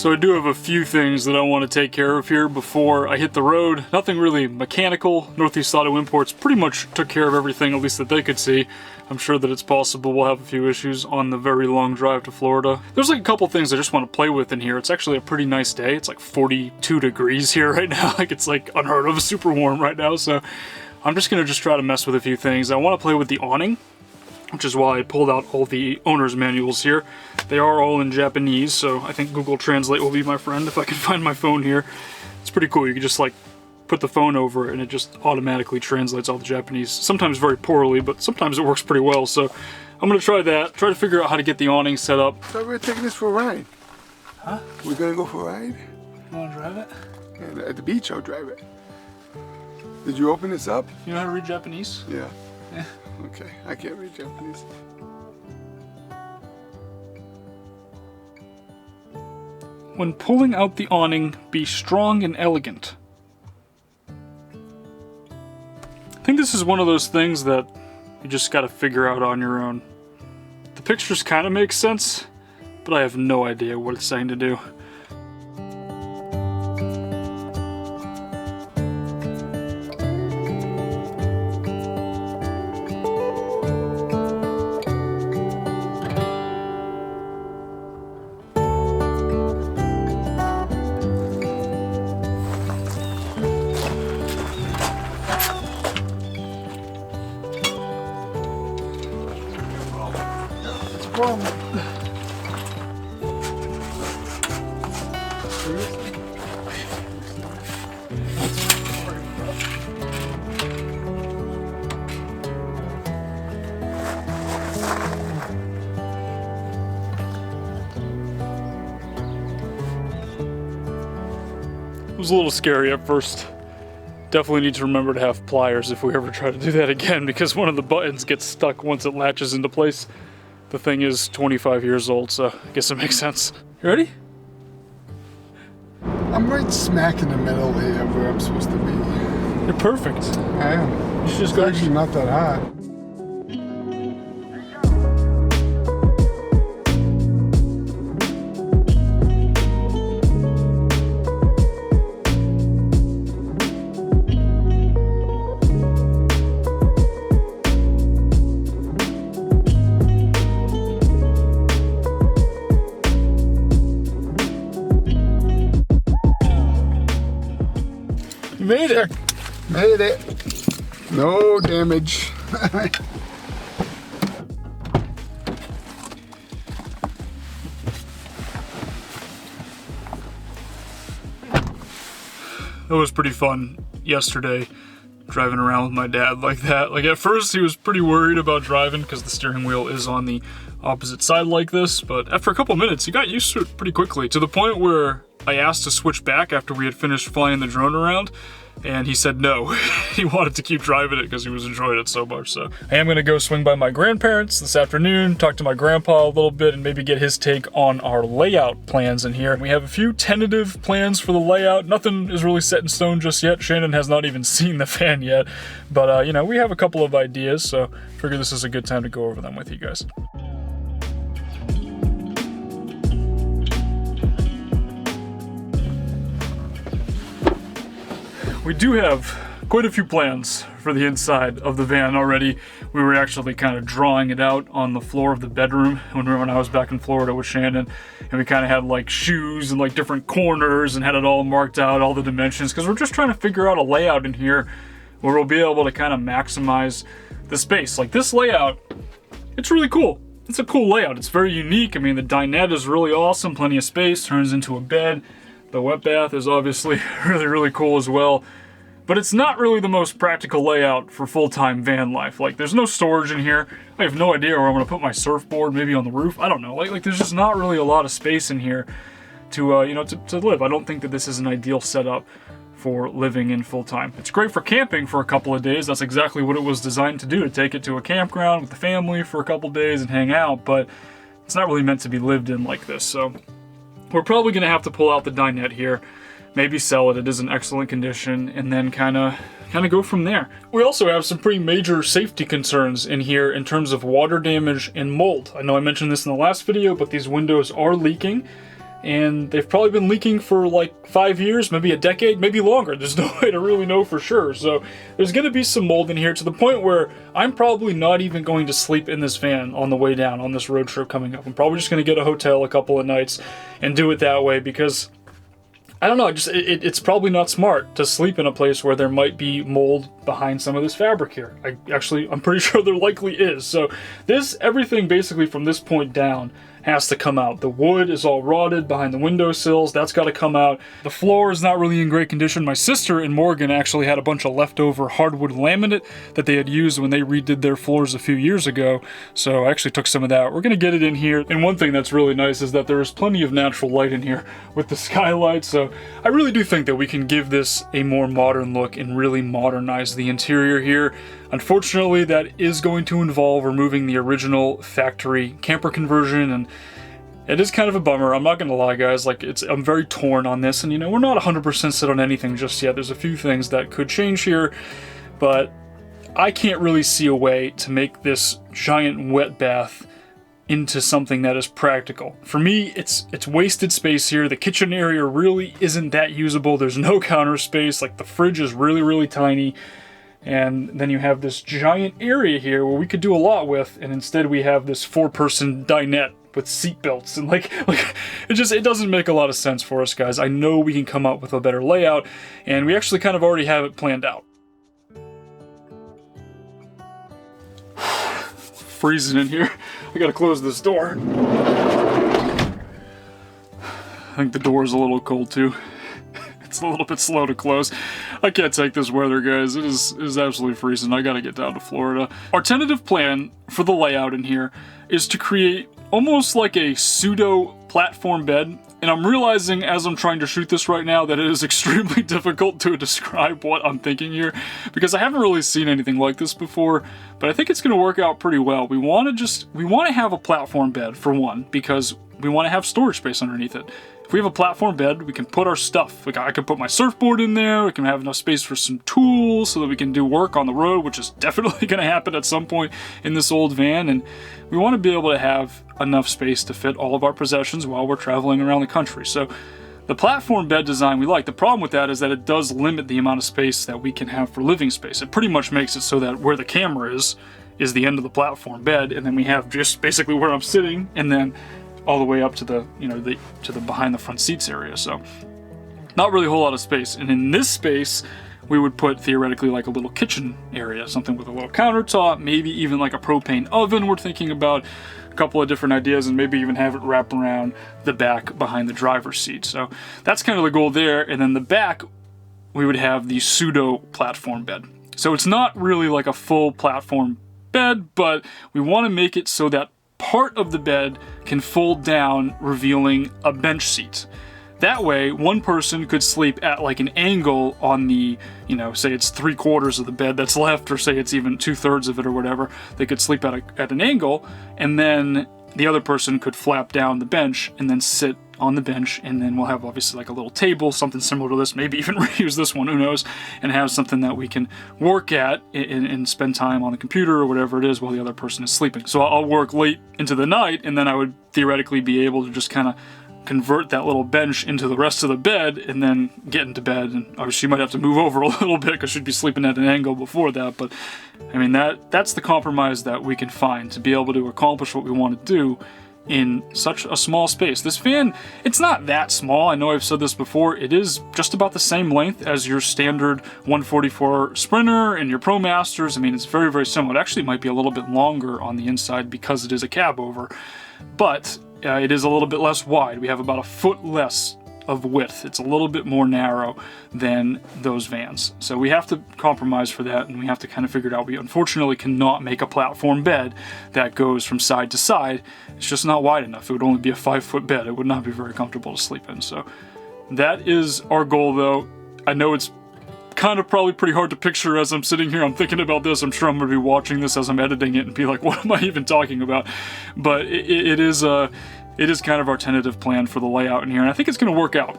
So I do have a few things that I want to take care of here before I hit the road. Nothing really mechanical. Northeast Auto Imports pretty much took care of everything, at least that they could see. I'm sure that it's possible we'll have a few issues on the very long drive to Florida. There's like a couple things I just want to play with in here. It's actually a pretty nice day. It's like 42 degrees here right now. Like it's like unheard of, super warm right now. So I'm just going to try to mess with a few things. I want to play with the awning, which is why I pulled out all the owner's manuals here. They are all in Japanese, so I think Google Translate will be my friend if I can find my phone here. It's pretty cool. You can just like put the phone over it and it just automatically translates all the Japanese. Sometimes very poorly, but sometimes it works pretty well. So I'm gonna try that, try to figure out how to get the awning set up. So we're taking this for a ride. Huh? We're gonna go for a ride? You wanna drive it? Yeah, at the beach, I'll drive it. Did you open this up? You know how to read Japanese? Yeah. Yeah. Okay, I can't read Japanese. When pulling out the awning, be strong and elegant. I think this is one of those things that you just gotta figure out on your own. The pictures kind of make sense, but I have no idea what it's saying to do. It was a little scary at first. Definitely need to remember to have pliers if we ever try to do that again, because one of the buttons gets stuck once it latches into place. The thing is 25 years old, so I guess it makes sense. You ready? I'm right smack in the middle here where I'm supposed to be. You're perfect. I am. You should just It's go. actually not that hot. You made it! Made it. No damage. It was pretty fun yesterday, driving around with my dad like that. Like at first he was pretty worried about driving because the steering wheel is on the opposite side like this, but after a couple minutes he got used to it pretty quickly, to the point where I asked to switch back after we had finished flying the drone around, and he said no. He wanted to keep driving it because he was enjoying it so much. So I am gonna go swing by my grandparents this afternoon, talk to my grandpa a little bit, and maybe get his take on our layout plans in here. We have a few tentative plans for the layout. Nothing is really set in stone just yet. Shannon has not even seen the fan yet, but you know, we have a couple of ideas, so I figure this is a good time to go over them with you guys. We do have quite a few plans for the inside of the van already. We were actually kind of drawing it out on the floor of the bedroom when I was back in Florida with Shannon, and we kind of had like shoes and like different corners and had it all marked out, all the dimensions, because we're just trying to figure out a layout in here where we'll be able to kind of maximize the space. Like this layout, it's really cool. It's a cool layout. It's very unique. I mean, the dinette is really awesome, plenty of space, turns into a bed. The wet bath is obviously really, really cool as well. But it's not really the most practical layout for full-time van life. Like, there's no storage in here. I have no idea where I'm gonna put my surfboard, maybe on the roof. I don't know. Like there's just not really a lot of space in here to, you know, to live. I don't think that this is an ideal setup for living in full-time. It's great for camping for a couple of days. That's exactly what it was designed to do, to take it to a campground with the family for a couple of days and hang out, but it's not really meant to be lived in like this. So we're probably gonna have to pull out the dinette here, maybe sell it. It is in excellent condition, and then kind of go from there. We also have some pretty major safety concerns in here in terms of water damage and mold. I know I mentioned this in the last video, but these windows are leaking. and they've probably been leaking for like 5 years, maybe a decade, maybe longer. There's no way to really know for sure. So there's going to be some mold in here to the point where I'm probably not even going to sleep in this van on the way down on this road trip coming up. I'm probably just going to get a hotel a couple of nights and do it that way, because I don't know, it's probably not smart to sleep in a place where there might be mold behind some of this fabric here. I'm pretty sure there likely is. So everything basically from this point down has to come out. The wood is all rotted behind the windowsills. That's got to come out. The floor is not really in great condition. My sister and Morgan actually had a bunch of leftover hardwood laminate that they had used when they redid their floors a few years ago. So I actually took some of that. We're going to get it in here. And one thing that's really nice is that there is plenty of natural light in here with the skylight. So I really do think that we can give this a more modern look and really modernize the interior here. Unfortunately, that is going to involve removing the original factory camper conversion, and it is kind of a bummer. I'm not gonna lie, guys. I'm very torn on this, and we're not 100% set on anything just yet. There's a few things that could change here, but I can't really see a way to make this giant wet bath into something that is practical. For me, it's wasted space here. The kitchen area really isn't that usable. There's no counter space. Like, the fridge is really, really tiny. And then you have this giant area here where we could do a lot with, and instead we have this 4-person dinette with seat belts, and it doesn't make a lot of sense for us, guys. I know we can come up with a better layout, and we actually kind of already have it planned out. Freezing in here. I gotta close this door. I think the door is a little cold too. It's a little bit slow to close. I can't take this weather, guys. It is absolutely freezing. I gotta get down to Florida. Our tentative plan for the layout in here is to create almost like a pseudo platform bed. And I'm realizing as I'm trying to shoot this right now that it is extremely difficult to describe what I'm thinking here, because I haven't really seen anything like this before, but I think it's gonna work out pretty well. We wanna have a platform bed, for one, because we wanna have storage space underneath it. If we have a platform bed, we can put our stuff. Like, I could put my surfboard in there, we can have enough space for some tools so that we can do work on the road, which is definitely going to happen at some point in this old van, and we want to be able to have enough space to fit all of our possessions while we're traveling around the country. So the platform bed design we like. The problem with that is that it does limit the amount of space that we can have for living space. It pretty much makes it so that where the camera is the end of the platform bed, and then we have just basically where I'm sitting, and then all the way up to the, to the behind the front seats area. So not really a whole lot of space. And in this space, we would put theoretically like a little kitchen area, something with a little countertop, maybe even like a propane oven. We're thinking about a couple of different ideas, and maybe even have it wrap around the back behind the driver's seat. So that's kind of the goal there. And then the back, we would have the pseudo platform bed. So it's not really like a full platform bed, but we want to make it so that part of the bed can fold down, revealing a bench seat. That way, one person could sleep at like an angle on the, say it's 3/4 of the bed that's left, or say it's even 2/3 of it or whatever. They could sleep at an angle, and then the other person could flap down the bench and then sit on the bench, and then we'll have obviously like a little table, something similar to this, maybe even reuse this one, who knows, and have something that we can work at and spend time on the computer or whatever it is while the other person is sleeping. So I'll work late into the night, and then I would theoretically be able to just kind of convert that little bench into the rest of the bed and then get into bed. And obviously you might have to move over a little bit because she'd be sleeping at an angle before that, but I mean that's the compromise that we can find to be able to accomplish what we want to do in such a small space. This van, it's not that small. I know I've said this before. It is just about the same length as your standard 144 Sprinter and your ProMasters. I mean, it's very, very similar. It actually might be a little bit longer on the inside because it is a cab over, but it is a little bit less wide. We have about a foot less of width. It's a little bit more narrow than those vans. So we have to compromise for that, and we have to kind of figure it out. We unfortunately cannot make a platform bed that goes from side to side. It's just not wide enough. It would only be a 5-foot bed. It would not be very comfortable to sleep in. So that is our goal, though. I know it's kind of probably pretty hard to picture as I'm sitting here. I'm thinking about this. I'm sure I'm going to be watching this as I'm editing it and be like, what am I even talking about? But it is kind of our tentative plan for the layout in here, and I think it's going to work out.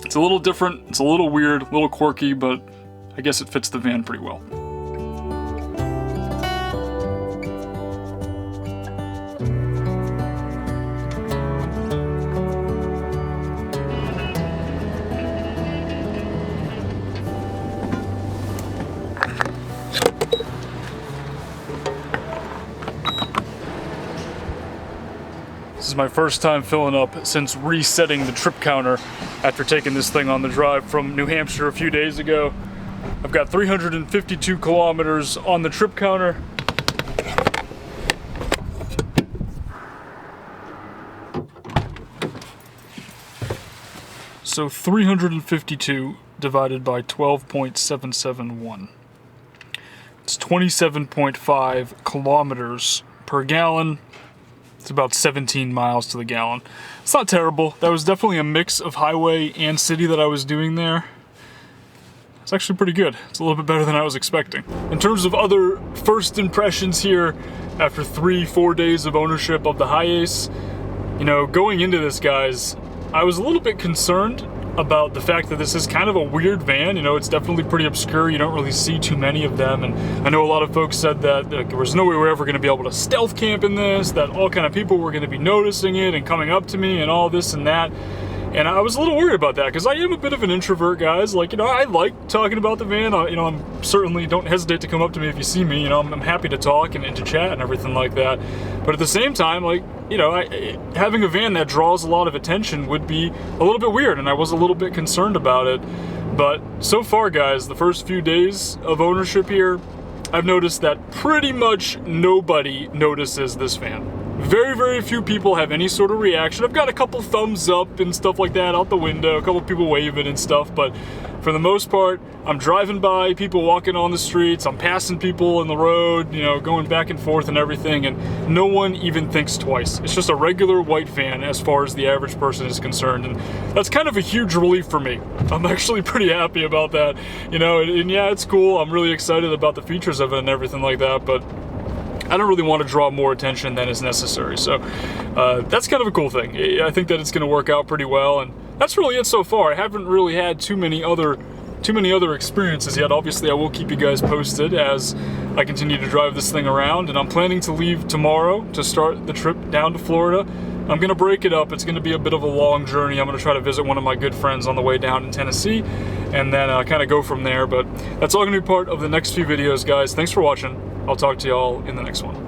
It's a little different, it's a little weird, a little quirky, but I guess it fits the van pretty well. is my first time filling up since resetting the trip counter after taking this thing on the drive from New Hampshire a few days ago. I've got 352 kilometers on the trip counter. So 352 divided by 12.771. It's 27.5 kilometers per gallon. It's about 17 miles to the gallon. It's not terrible. That was definitely a mix of highway and city that I was doing there. It's actually pretty good. It's a little bit better than I was expecting. In terms of other first impressions here, after 3-4 days of ownership of the HiAce, you know, going into this, guys, I was a little bit concerned about the fact that this is kind of a weird van. You know, it's definitely pretty obscure. You don't really see too many of them, and I know a lot of folks said that there was no way we were ever going to be able to stealth camp in this, that all kind of people were going to be noticing it and coming up to me and all this and that. And I was a little worried about that because I am a bit of an introvert, guys. Like, you know, I like talking about the van. You know, I'm certainly, don't hesitate to come up to me if you see me. You know, I'm happy to talk and to chat and everything like that. But at the same time, like, you know, having a van that draws a lot of attention would be a little bit weird, and I was a little bit concerned about it. But so far, guys, the first few days of ownership here, I've noticed that pretty much nobody notices this van. Very, very few people have any sort of reaction. I've got a couple thumbs up and stuff like that out the window, a couple people waving and stuff, but for the most part, I'm driving by, people walking on the streets, I'm passing people in the road, you know, going back and forth and everything, and no one even thinks twice. It's just a regular white van as far as the average person is concerned, and that's kind of a huge relief for me. I'm actually pretty happy about that, you know, and yeah, it's cool. I'm really excited about the features of it and everything like that, but I don't really want to draw more attention than is necessary, so that's kind of a cool thing. I think that it's going to work out pretty well, and that's really it so far. I haven't really had too many other experiences yet. Obviously, I will keep you guys posted as I continue to drive this thing around, and I'm planning to leave tomorrow to start the trip down to Florida. I'm going to break it up. It's going to be a bit of a long journey. I'm going to try to visit one of my good friends on the way down in Tennessee, and then kind of go from there, but that's all going to be part of the next few videos, guys. Thanks for watching. I'll talk to y'all in the next one.